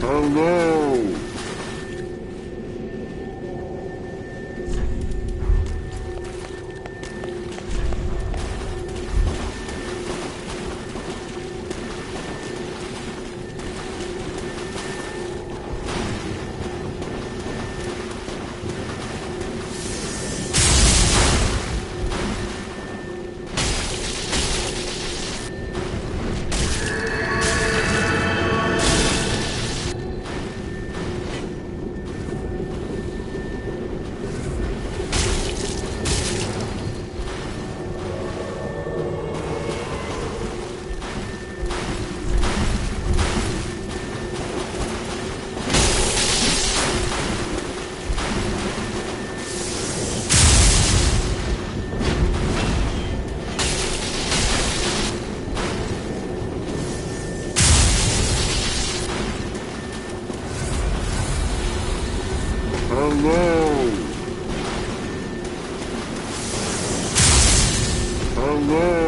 Hello! Hello! Hello!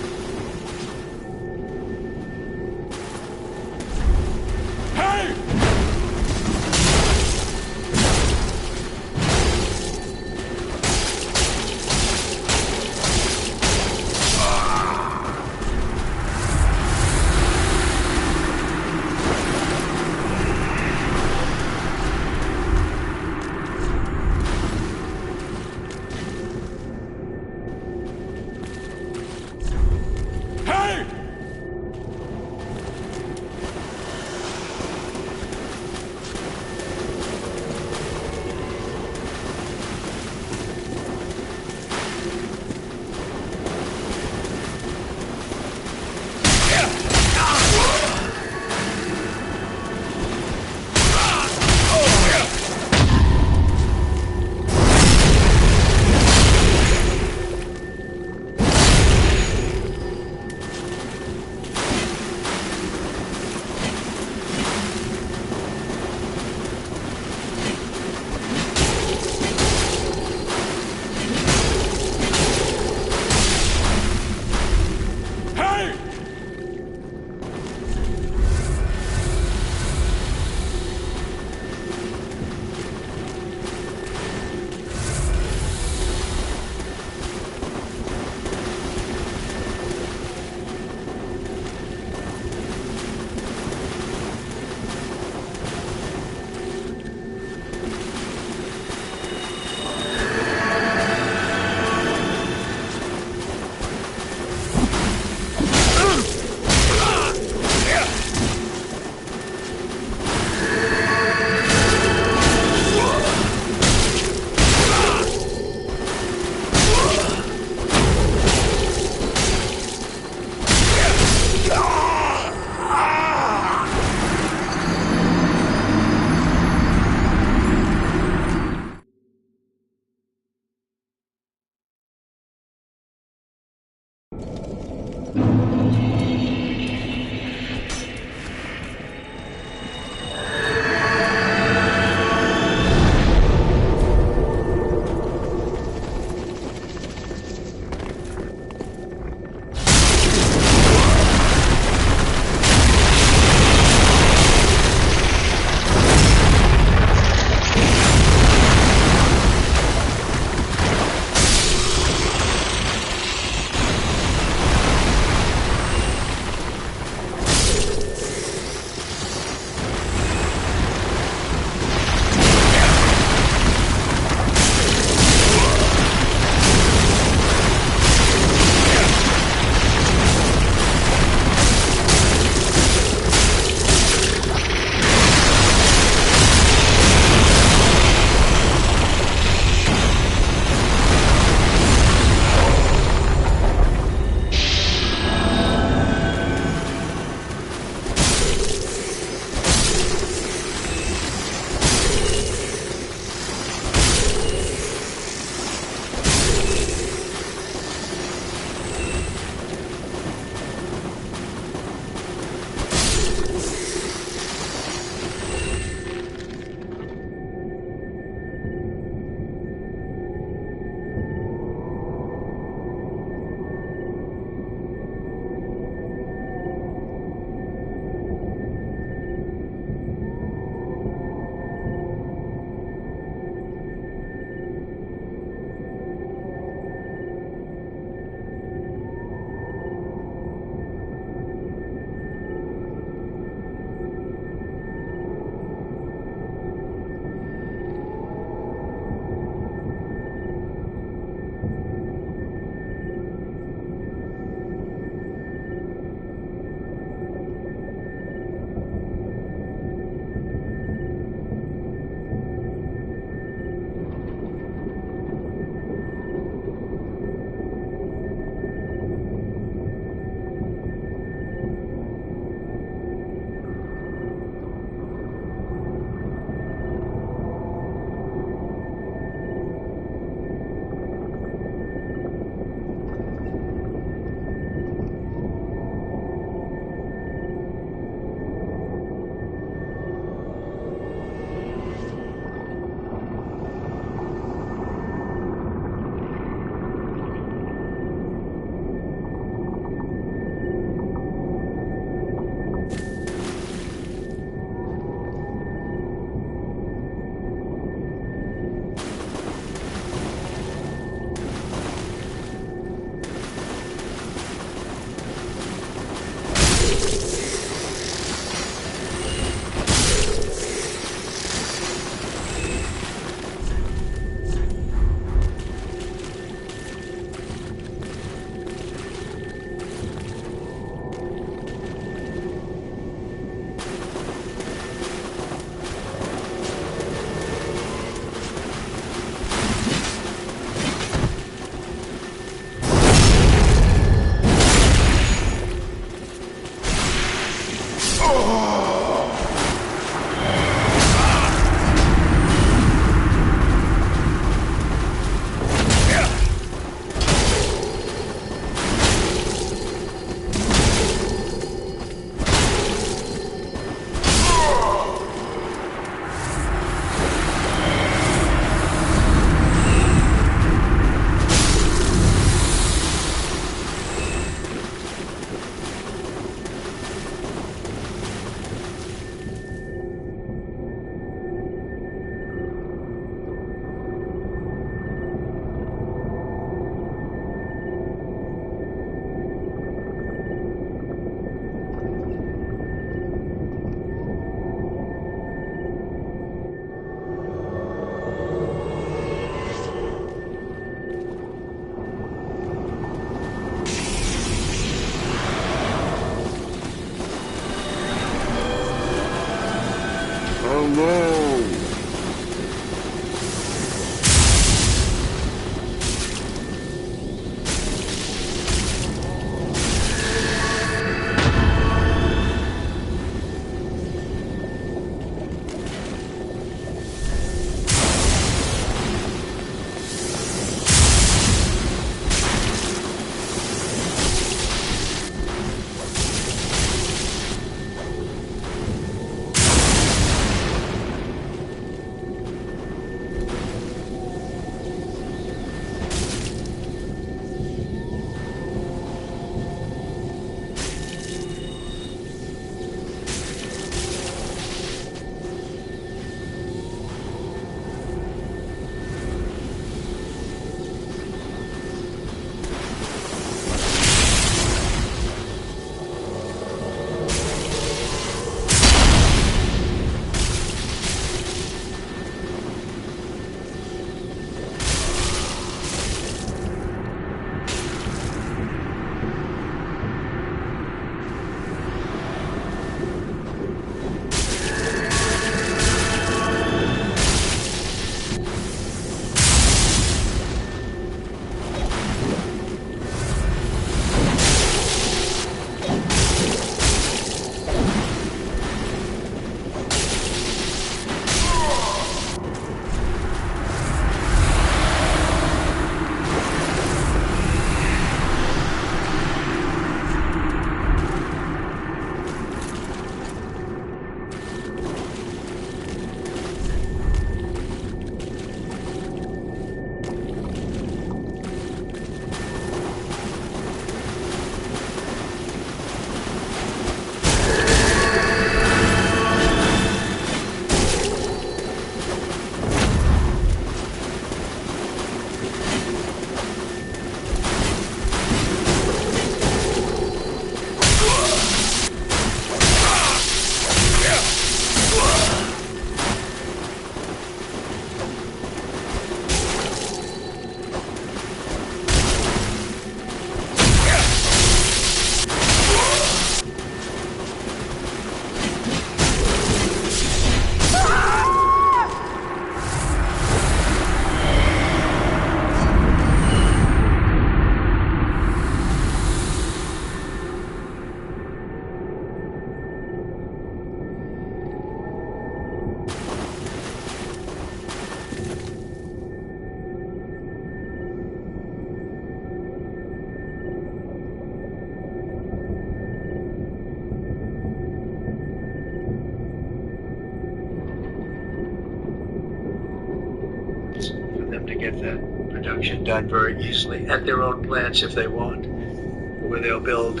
get that production done very easily at their own plants if they want, where they'll build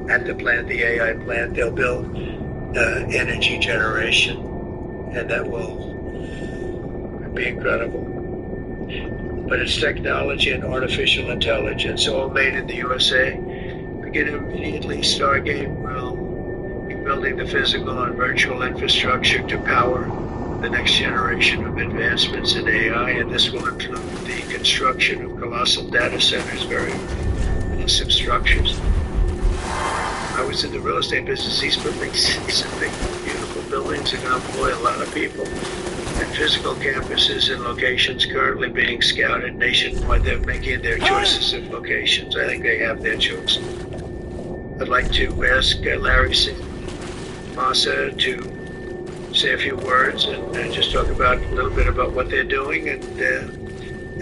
at the plant, the AI plant, they'll build energy generation, and that will be incredible. But it's technology and artificial intelligence, all made in the USA. Begin immediately. Stargate will be building the physical and virtual infrastructure to power the next generation of advancements in AI, and this will include the construction of colossal data centers, very massive structures. I was in the real estate business. These buildings, these are big, beautiful buildings. Are going to employ a lot of people. And physical campuses and locations currently being scouted nationwide. They're making their choices of locations. I think they have their choice. I'd like to ask Larry Massa to say a few words and just talk about a little bit about what they're doing, and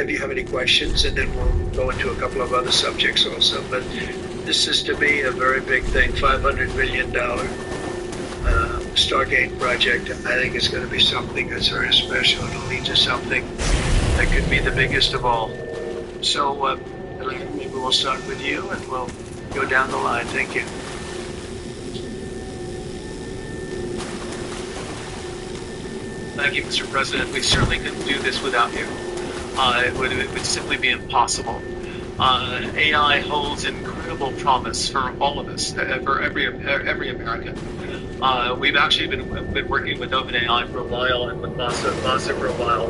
if you have any questions, and then we'll go into a couple of other subjects also. But this is to be a very big thing, $500 million Stargate project. I think it's going to be something that's very special. It'll lead to something that could be the biggest of all. So maybe we'll start with you and we'll go down the line. Thank you. Thank you, Mr. President. We certainly couldn't do this without you. It would simply be impossible. AI holds incredible promise for all of us, for every American. We've actually been working with OpenAI for a while and with Masa for a while.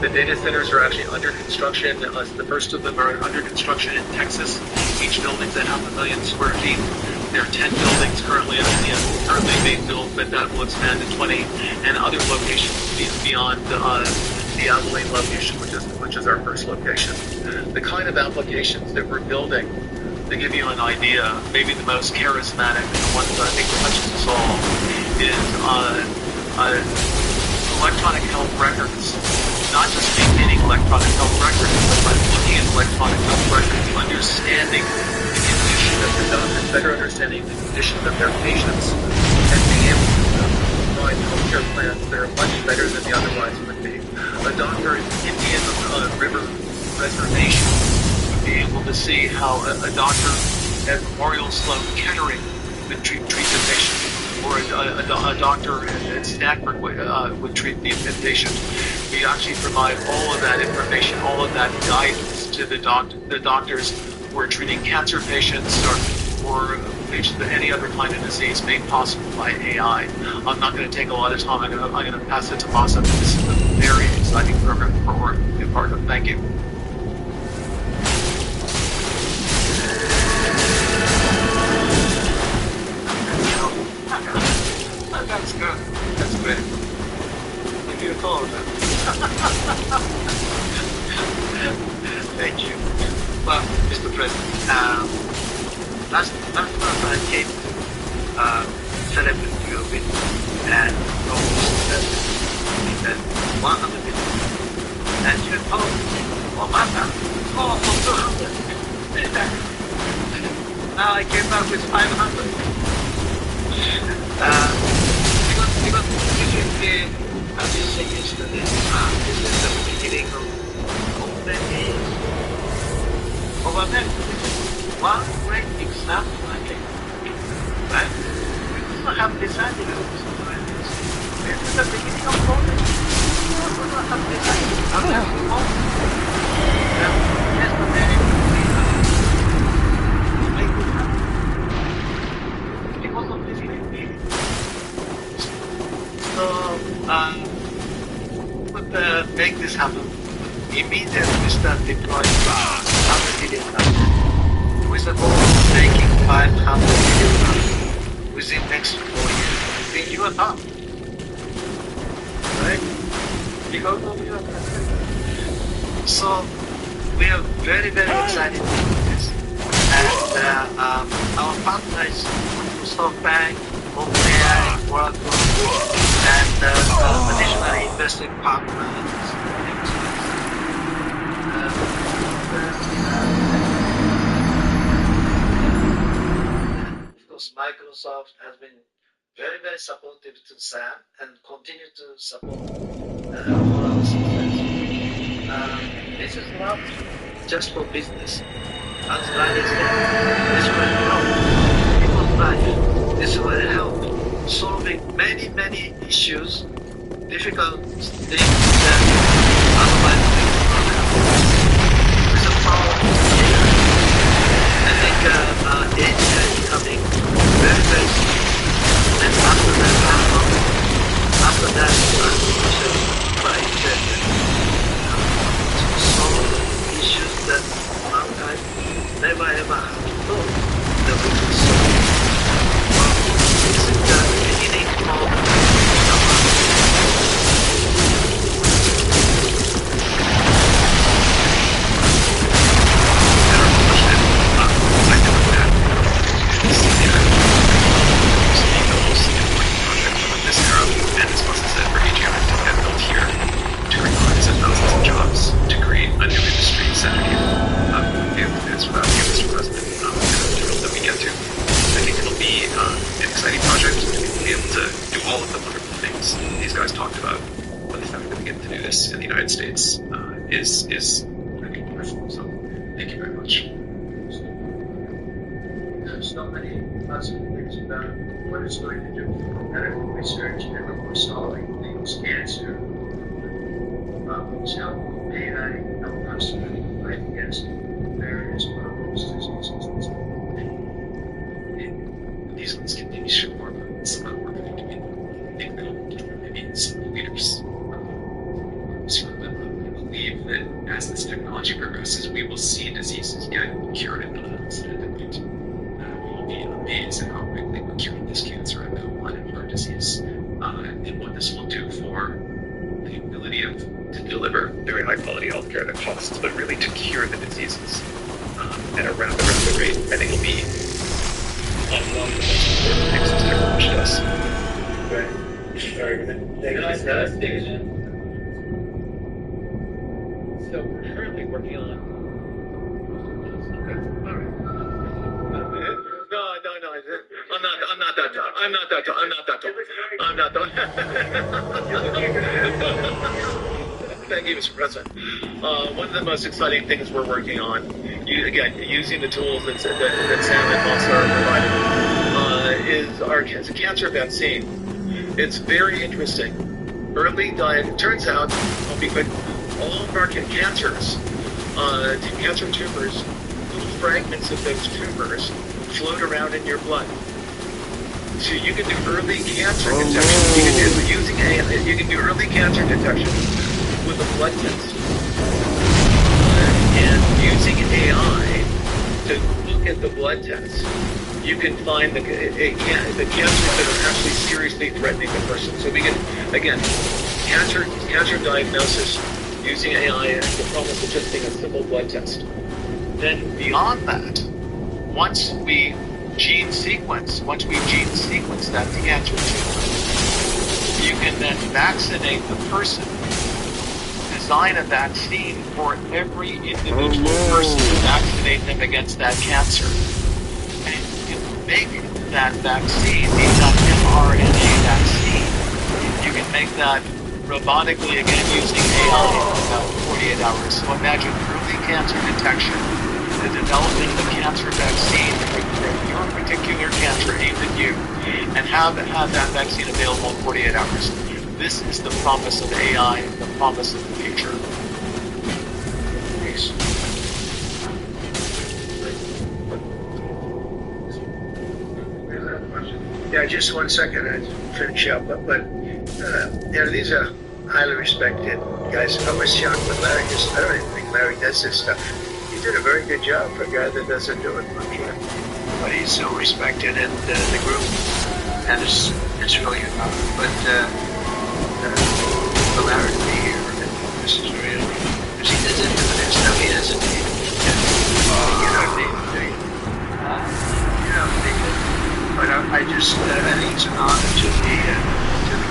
The data centers are actually under construction. The first of them are under construction in Texas. Each building's at 500,000 square feet. There are 10 buildings currently being built, but that will expand to 20, and other locations beyond the Abilene location, which is our first location. The kind of applications that we're building, to give you an idea, maybe the most charismatic, the one that I think touches us all, is electronic health records. Not just maintaining electronic health records, but by looking at electronic health records, understanding the condition of the doctors, better understanding the condition of their patients, and being able to provide healthcare plans that are much better than they otherwise would be. A doctor in Indian River Reservation would be able to see how a doctor at Memorial Sloan Kettering would treat the patient, or a doctor at Stanford would treat the patient. We actually provide all of that information, all of that guidance to the doctors who are treating cancer patients or patients with any other kind of disease made possible by AI. I'm not going to take a lot of time. I'm going to pass it to Masa. This is a very exciting program for to be part of. Thank you. That's good. That's great. If you told them. Thank you. Well, Mr. President, last month I came to celebrate you with and almost 100 million. And you told me, oh, Mata, for 200. Now I came back with 500. Because as you said yesterday, this is the beginning of many of America. One great example, I think. Right? We do not have decided on something like this. This is the beginning of progress. We do not have decided. Unless we want yesterday we make it happen. Because of this meeting. So, but make this happen. Immediately we start deploying $100 million with the goal of making $500 million within next 4 years. In your top. Right? Because of your president. So we are very, very excited about this. And our partners, SoftBank, OpenAI, WorldCom, and additional investing partners. Of course, Microsoft has been very, very supportive to Sam and continue to support all our success. This is not just for business. As God is there, this will help people's life. This will help solving many, many issues, difficult things that otherwise we would not have. With the power of AI, I think AI is becoming very, very soon. And after that, artificial intelligence to solve issues that mankind never ever thought that we could solve. Well, this is the beginning of in the United States is I think wonderful. So thank you very much. There's so many positive things about what it's going to do for medical research and of course solving things, cancer problems, how AI help us to fight against various problems, diseases. These ones continue to show more about some of the work that we do. I think that maybe some leaders believe that as this technology progresses, we will see diseases get cured in an unprecedented rate. We'll be amazed at how quickly we're curing this cancer and that one and heart disease, and what this will do for the ability to deliver very high quality healthcare that costs, but really to cure the diseases at a rapid rate. I think it'll be one of the most important things this technology does. Right. Very good. Thank you. So we're currently working on. No. I'm not that tall. I'm not that tall. Thank you, Mr. President. One of the most exciting things we're working on, again, using the tools that Sam and Monster provided, is our cancer vaccine. It's very interesting. Early diet. It turns out, I'll be quick. All of our cancers, cancer tumors, little fragments of those tumors float around in your blood. So you can do early cancer detection. Using AI, you can do early cancer detection with a blood test. And using AI to look at the blood test, you can find the cancers that are actually seriously threatening the person. So we can, again, cancer diagnosis using AI and the promise of just being a simple blood test. Then beyond that, once we gene sequence that cancer tumor, you can then vaccinate the person, design a vaccine for every individual person to vaccinate them against that cancer. And you can make that vaccine, that mRNA vaccine, you can make that robotically, again, using AI in about 48 hours. So imagine early cancer detection, the development of a cancer vaccine for your particular cancer aimed at you, and have that vaccine available in 48 hours. This is the promise of AI, the promise of the future. Peace. Yeah, just 1 second, I'd finish up. But these are highly respected guys. I was shocked when Larry I don't even think Larry does this stuff. He did a very good job for a guy that doesn't do it much. But he's so respected, and the group, and it's really enough. But for Larry to be here, this is really, because he doesn't do this stuff, he doesn't need it. But I just, I think it's an honor to the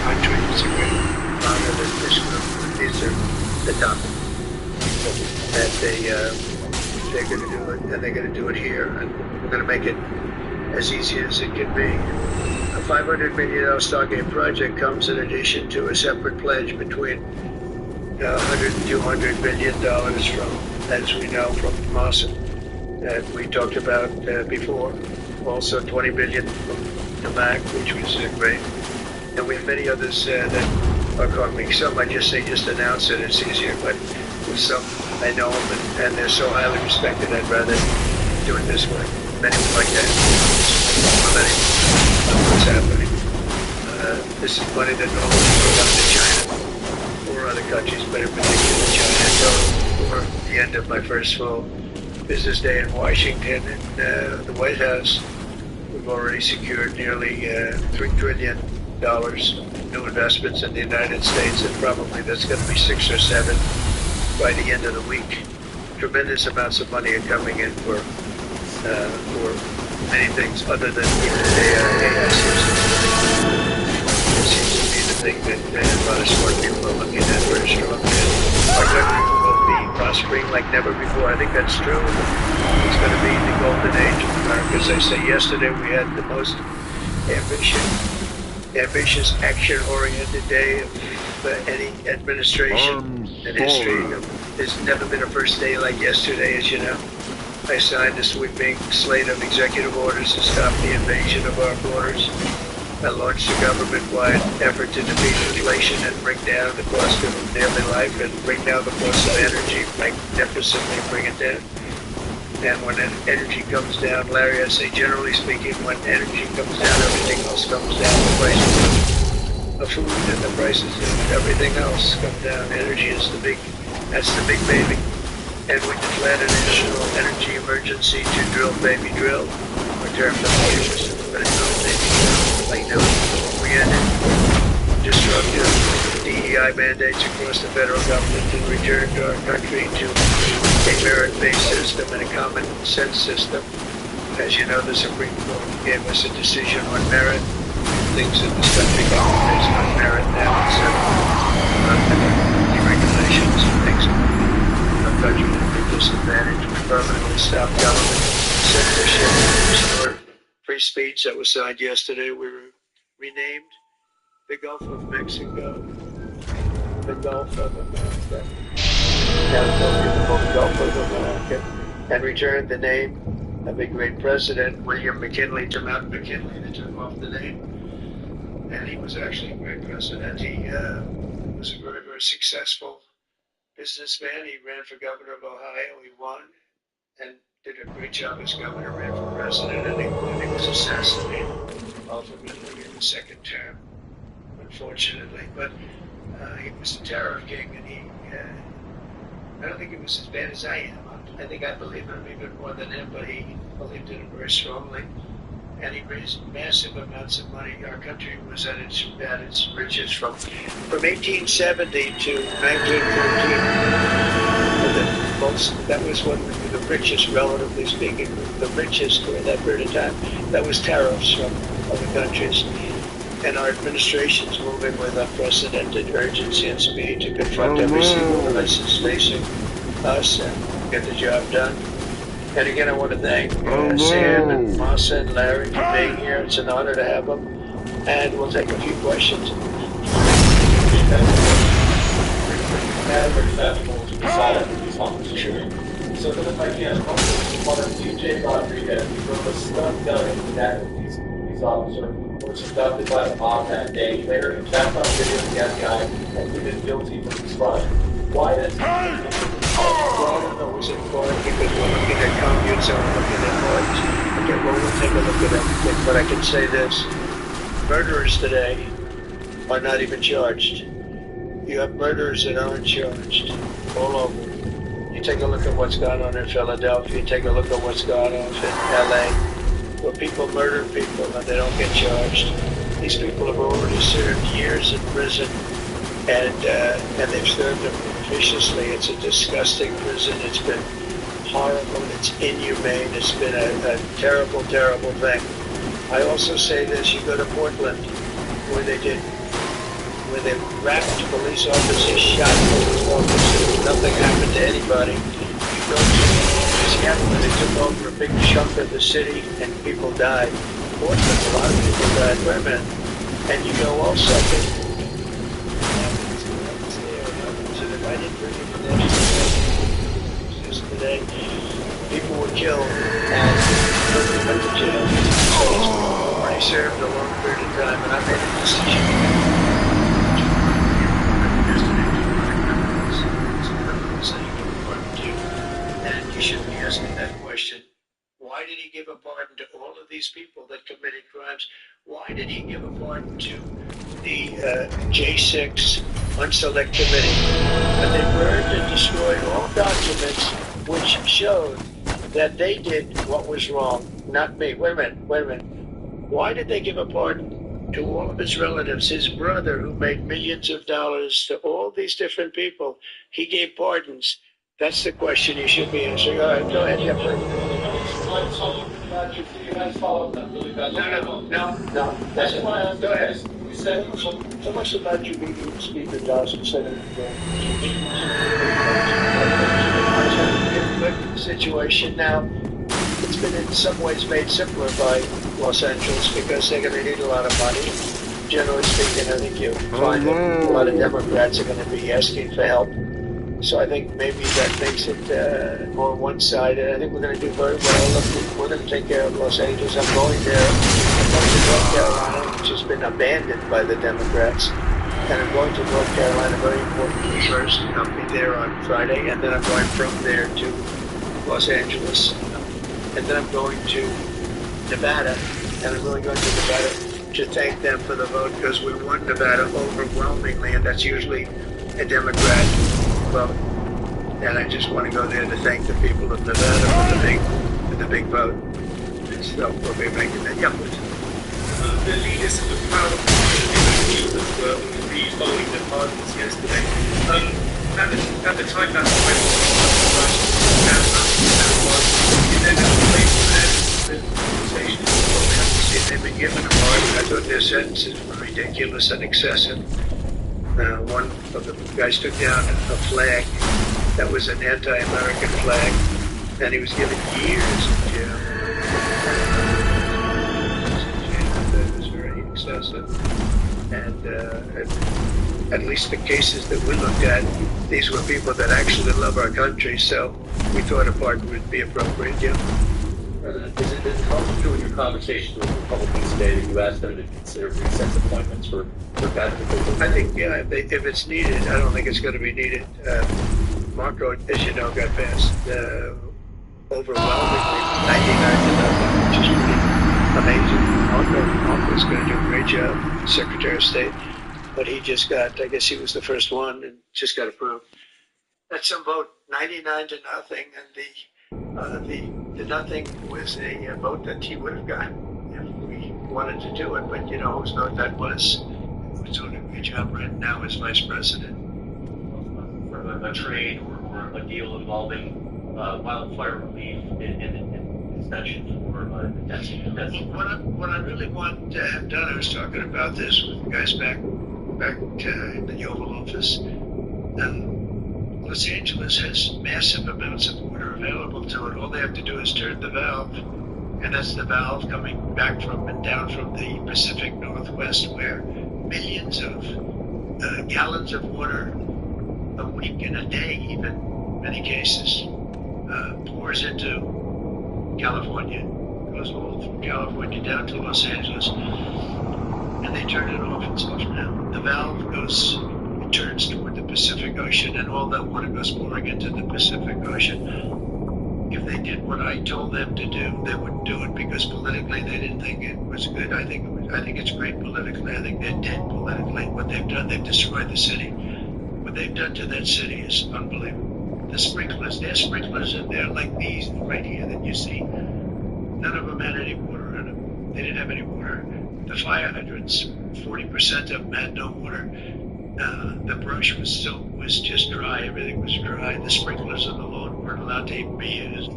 country. It's a great honor that this group, these are the top people, that they're going to do it, and they're going to do it here, and we're going to make it as easy as it can be. A $500 million Stargate project comes in addition to a separate pledge between 100 and $200 billion from, as we know, from Mawson that we talked about before. Also 20 billion from Tamac, which was great. And we have many others that are coming. Some I just say just announce it, it's easier, but with some I know them and they're so highly respected I'd rather do it this way. Many would like that. What's happening. This is money that normally goes out to China or other countries, but in particular China. So for the end of my first full business day in Washington and the White House, we've already secured nearly $3 trillion new investments in the United States, and probably that's going to be 6 or 7 by the end of the week. Tremendous amounts of money are coming in for many things other than AI systems. It seems to be the thing that a lot of smart people are looking at very strongly. Our country will be prospering like never before. I think that's true. It's going to be the golden age of America. As I say, yesterday we had the most ambitious, action-oriented day of any administration in history. There's never been a first day like yesterday, as you know. I signed a sweeping slate of executive orders to stop the invasion of our borders. I launched a government-wide effort to defeat inflation and bring down the cost of daily life and bring down the cost of energy, magnificently bring it down. And when energy comes down, Larry, I say generally speaking, when energy comes down, everything else comes down. The prices of food and the prices of everything else come down. Energy is that's the big baby. And we declared an national energy emergency to drill, baby, drill. Our term for the years, but it's drill, baby, drill. Like no, we ended disruptive DEI mandates across the federal government and returned our country to a merit-based system and a common sense system. As you know, the Supreme Court gave us a decision on merit. Things in this country go based on merit now instead of deregulations and things. Our country is at a disadvantage. We permanently stopped government censorship and restored free speech that was signed yesterday. We were renamed the Gulf of Mexico, the Gulf of America, the Gulf of America, and returned the name of a great president, William McKinley, to Mount McKinley. They took off the name, and he was actually a great president. He was a very, very successful businessman. He ran for governor of Ohio. He won, and did a great job as governor, ran for president, and he won. He was assassinated ultimately in the second term, unfortunately. But he was a tariff king, and I don't think he was as bad as I am. I think I believe him even more than him, but he believed in him very strongly. And he raised massive amounts of money. Our country was at its richest from 1870 to 1914. That was when we were the richest, relatively speaking, the richest during that period of time. That was tariffs from other countries. And our administration's moving with unprecedented urgency and speed to confront every single crisis facing us and get the job done. And again, I want to thank Sam and Masa and Larry for being here. It's an honor to have them. And we'll take a few questions. Sure. So then if I can, one of DJ Rodriguez, he drove a stun gun into that of these officers were conducted by the mob that day. He later checked on video of the guy and pleaded guilty for his crime. Why does he Well, it was important because we're looking at communes and we're looking at noise. Okay, well, we'll take a look at everything. But I can say this. Murderers today are not even charged. You have murderers that aren't charged all over. You take a look at what's gone on in Philadelphia. You take a look at what's gone on in L.A., where people murder people and they don't get charged. These people have already served years in prison, and they've served them viciously. It's a disgusting prison. It's been horrible. It's inhumane. It's been a terrible, terrible thing. I also say this: you go to Portland, where they wrapped police officers, shot police officers, nothing happened to anybody. You go to Seattle, they took over a big chunk of the city, and people died. Portland, a lot of people died. Wait a minute. And you go also to the I didn't bring information yesterday. People were killed and went to jail. Already served a long period of time, and I made a decision. And you should be asking that question. Why did he give a pardon to all of these people that committed crimes? Why did he give a pardon to the J6 Unselect Committee? And they burned and destroyed all documents which showed that they did what was wrong, not me. Wait a minute. Why did they give a pardon to all of his relatives? His brother, who made millions of dollars, to all these different people, he gave pardons. That's the question you should be answering. All right, go ahead, Jeffrey. No. That's why. Go ahead. You said so much about you being Speaker Dawson said it. The situation now, it's been in some ways made simpler by Los Angeles because they're going to need a lot of money. Generally speaking, I think you'll find that a lot of Democrats are going to be asking for help. So I think maybe that makes it more one-sided. I think we're going to do very well. Look, we're going to take care of Los Angeles. I'm going there. I'm going to North Carolina, which has been abandoned by the Democrats. And I'm going to North Carolina, very important first. I'll be there on Friday, and then I'm going from there to Los Angeles. And then I'm going to Nevada, and I'm really going to Nevada to thank them for the vote because we won Nevada overwhelmingly, and that's usually a Democrat vote. And I just want to go there to thank the people of Nevada for the big vote. So we'll be making that. Yeah, the leaders of the crowd that were following the pardons yesterday. At the time that went they've been given a pardon. I thought their sentences were ridiculous and excessive. One of the guys took down a flag that was an anti-American flag, and he was given years in jail. That was very excessive. And at least the cases that we looked at, these were people that actually love our country, so we thought a pardon would be appropriate, yeah. Is it helpful to in your conversations with Republicans today that you asked them to consider recess appointments for bad officials? I think, yeah, if it's needed, I don't think it's going to be needed. Marco, as you know, got passed overwhelmingly 99-0, which is pretty amazing. Marco's going to do a great job, Secretary of State, but he just got, I guess he was the first one and just got approved. That's some vote, 99-0, and the nothing was a vote that he would have gotten if we wanted to do it, but you know whose vote that was. He was doing a great job right now as Vice President. For a trade or a deal involving wildfire relief and extension for What I really want to have done, I was talking about this with the guys back in the Oval Office, Los Angeles has massive amounts of water available to it. All they have to do is turn the valve, and that's the valve coming back from and down from the Pacific Northwest, where millions of gallons of water a week and a day, even many cases, pours into California, goes all from California down to Los Angeles, and they turn it off. It's off now. The valve turns toward the Pacific Ocean, and all that water goes pouring into the Pacific Ocean. If they did what I told them to do, they wouldn't do it because politically they didn't think it was good. I think it's great politically. I think they're dead politically. What they've done, they've destroyed the city. What they've done to that city is unbelievable. The sprinklers, their sprinklers in there like these right here that you see. None of them had any water in them. They didn't have any water. The fire hydrants, 40% of them had no water. The brush was just dry. Everything was dry. The sprinklers on the lawn weren't allowed to even be used.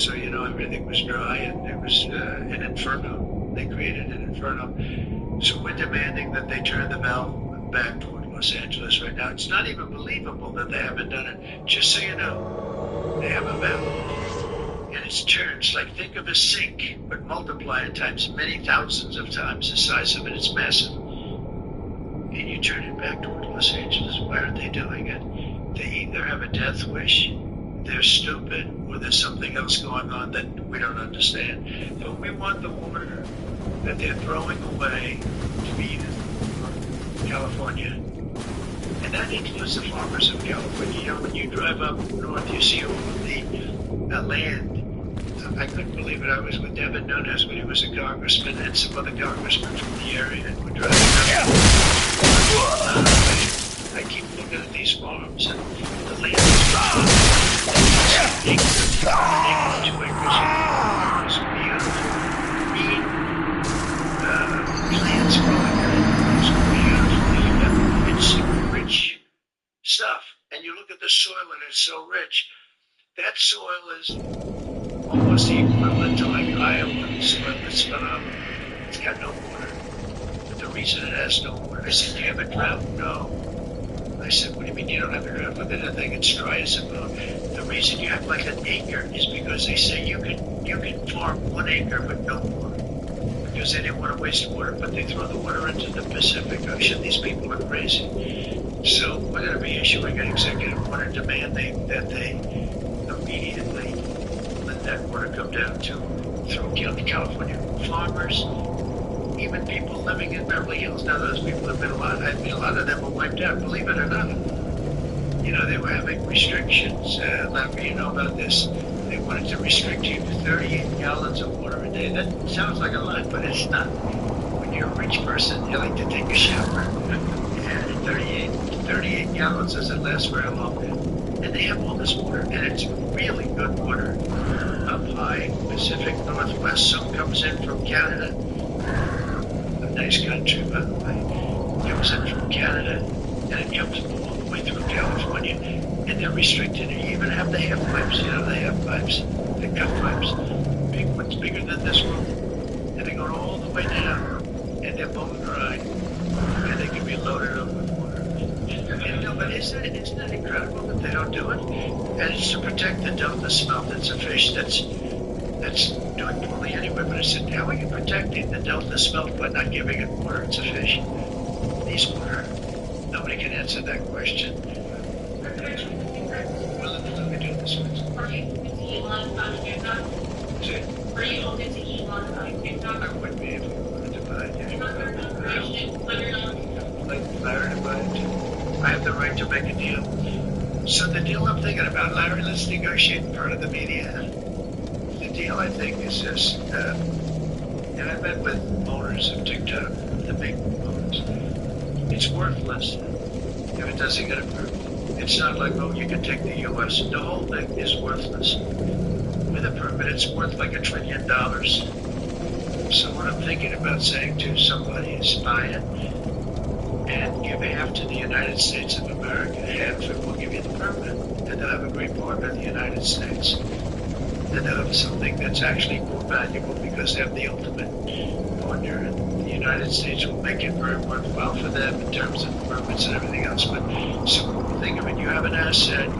So, you know, everything was dry, and it was an inferno. They created an inferno. So we're demanding that they turn the valve back toward Los Angeles right now. It's not even believable that they haven't done it. Just so you know, they have a valve, and it's turned. Like, think of a sink, but multiply it times many thousands of times the size of it. It's massive. And you turn it back toward Los Angeles. Why aren't they doing it? they either have a death wish, they're stupid, or there's something else going on that we don't understand. But we want the water that they're throwing away to be used in California. And that includes the farmers of California. You know, when you drive up north, you see all of the land. I couldn't believe it. I was with Devin Nunes when he was a congressman and some other congressmen from the area, and we're driving up. I keep looking at these farms, and the land is gone. An acre, 2 acres of beautiful green plants growing. It's beautiful. You have rich stuff, and you look at the soil, and it's so rich. That soil is almost the equivalent to like Iowa soil. It's phenomenal. It's got no water. But the reason it has no water, I said, do you have a drought? No. I said, what do you mean you don't have a drought? Look at that thing, it's dry as a bone. The reason you have like an acre is because they say you can farm 1 acre but no water. Because they didn't want to waste water, but they throw the water into the Pacific Ocean. These people are crazy. So we're going to be issuing an executive order demanding that they immediately let that water come down through California. Farmers, even people living in Beverly Hills. Now those people have been a lot of them were wiped out, believe it or not. You know, they were having restrictions. Larry, you know about this. They wanted to restrict you to 38 gallons of water a day. That sounds like a lot, but it's not. When you're a rich person, you like to take a shower. And 38 gallons doesn't last very long. And they have all this water, and it's really good water up high, Pacific Northwest. Some comes in from Canada, a nice country, by the way. Comes in from Canada, and it comes all the way through California, and they're restricted. You even have the half pipes, you know, the half pipes, the cut pipes, big ones bigger than this room, and they go all the way down, and they're bone dry, and they can be loaded up with water. And no, but isn't that incredible that they don't do it? And it's to protect the delta smelt. It's a fish that's doing poorly anyway. But I said, how are you protecting the delta smelt by not giving it water? It's a fish. It needs water. Nobody can answer that question. Well, let me do this one. Are you open to Elon about TikTok? See? Are you open to Elon about TikTok? I wouldn't be able to buy it. Like Larry to buy it. I have the right to make a deal. So the deal I'm thinking about, Larry, let's negotiate in front of the media. The deal I think is this, and I met with owners of TikTok, the big owners. It's worthless if it doesn't get approved. It's not like, oh, you can take the U.S. The whole thing is worthless. With a permit, it's worth like $1 trillion. So what I'm thinking about saying to somebody is buy it and give half to the United States of America, half, and we'll give you the permit. And they'll have a great partner in the United States. And they'll have something that's actually more valuable because they have the ultimate partner. And the United States will make it very worthwhile for them in terms of permits and everything else. But so think of it, you have an asset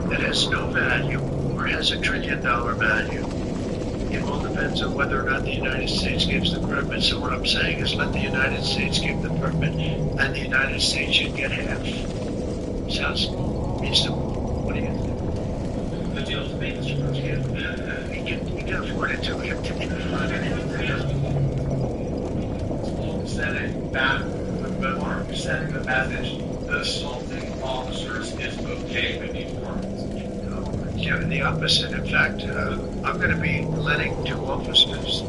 that has no value or has $1 trillion value. It all depends on whether or not the United States gives the permit. So what I'm saying is let the United States give the permit, and the United States should get half. Sounds reasonable. What do you think? The deal to me, Mr. President. We can afford it too. We have to Setting the passage, the assaulting officers is okay with these permits. Yeah, the opposite. In fact, I'm going to be letting 2 officers.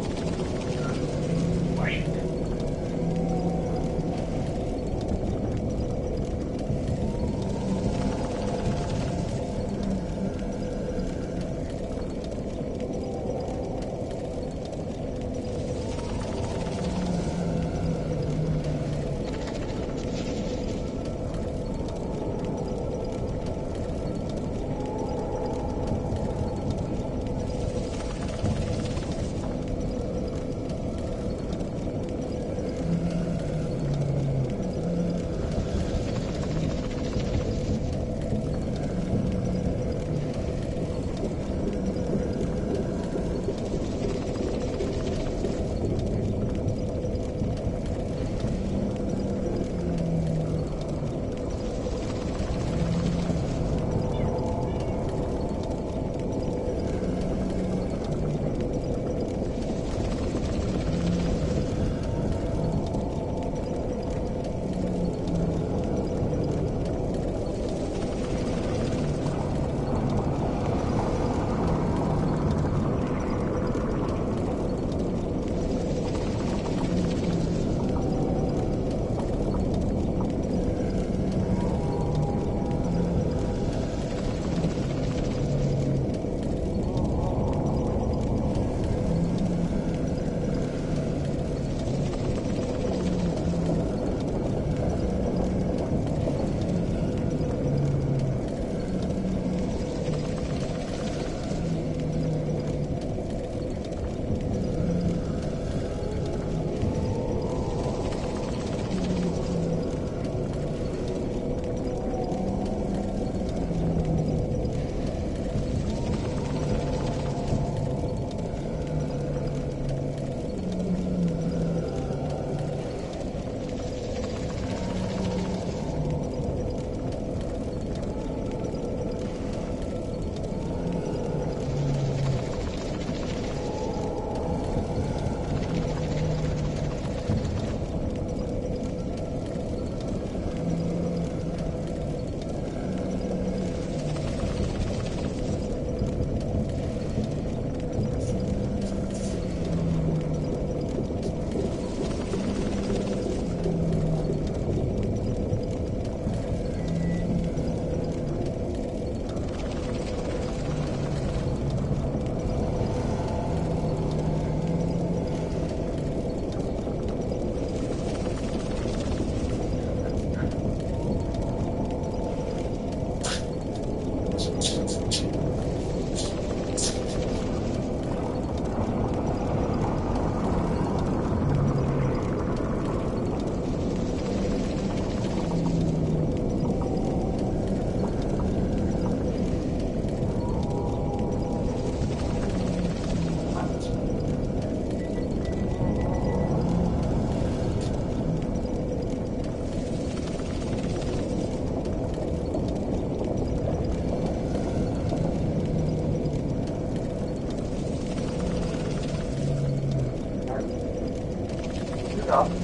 stuff.